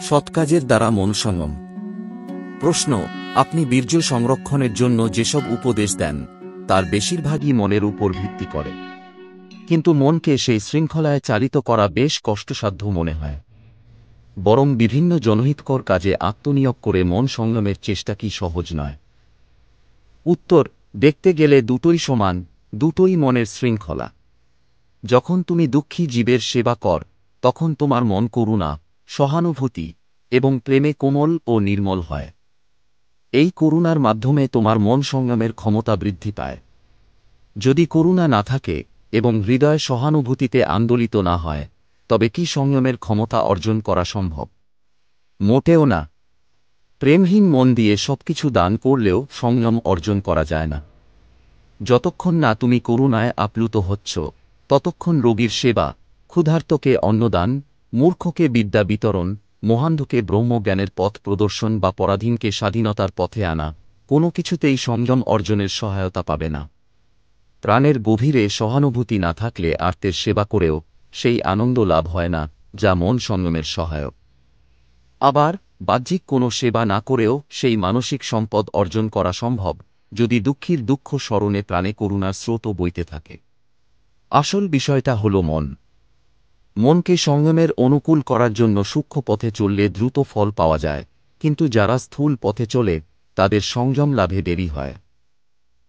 সৎ কাজের দ্বারা মন সংযম। প্রশ্ন: আপনি বীর্য সংরক্ষণের জন্য যেসব উপদেশ দেন তার বেশিরভাগই মনের উপর ভিত্তি করে, কিন্তু মনকে সেই শৃঙ্খলায় চালিত করা বেশ কষ্টসাধ্য মনে হয়। বরং বিভিন্ন জনহিতকর কাজে আত্মনিয়োগ করে মন সংযমের চেষ্টা কি সহজ নয়? উত্তর: দেখতে গেলে দুটোই সমান, দুটোই মনের শৃঙ্খলা। যখন তুমি দুঃখী জীবের সেবা কর, তখন তোমার মন করুণা, সহানুভূতি এবং প্রেমে কোমল ও নির্মল হয়। এই করুণার মাধ্যমে তোমার মন সংযমের ক্ষমতা বৃদ্ধি পায়। যদি করুণা না থাকে এবং হৃদয় সহানুভূতিতে আন্দোলিত না হয়, তবে কি সংযমের ক্ষমতা অর্জন করা সম্ভব? মোটেও না। প্রেমহীন মন দিয়ে সবকিছু দান করলেও সংযম অর্জন করা যায় না। যতক্ষণ না তুমি করুণায় আপ্লুত হচ্ছ, ততক্ষণ রোগীর সেবা, ক্ষুধার্তকে অন্নদান, মূর্খকে বিদ্যা বিতরণ, মোহান্ধকে ব্রহ্মজ্ঞানের পথ প্রদর্শন বা পরাধীনকে স্বাধীনতার পথে আনা, কোনো কিছুতেই সংযম অর্জনের সহায়তা পাবে না। প্রাণের গভীরে সহানুভূতি না থাকলে আর্তের সেবা করেও সেই আনন্দ লাভ হয় না, যা মন সংযমের সহায়ক। আবার বাহ্যিক কোনো সেবা না করেও সেই মানসিক সম্পদ অর্জন করা সম্ভব, যদি দুঃখীর দুঃখ স্মরণে প্রাণে করুণার স্রোতও বইতে থাকে। আসল বিষয়টা হল মন। মনকে সংযমের অনুকূল করার জন্য সূক্ষ্ম পথে চললে দ্রুত ফল পাওয়া যায়, কিন্তু যারা স্থূল পথে চলে তাদের সংযম লাভে দেরি হয়।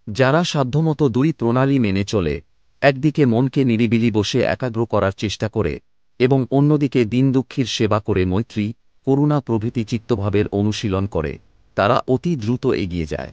যারা সাধ্যমতো দুই প্রণালী মেনে চলে, একদিকে মনকে নিরিবিলি বসে একাগ্র করার চেষ্টা করে এবং অন্যদিকে দীন দুঃখীর সেবা করে মৈত্রী, করুণা প্রভৃতি চিত্তভাবের অনুশীলন করে, তারা অতি দ্রুত এগিয়ে যায়।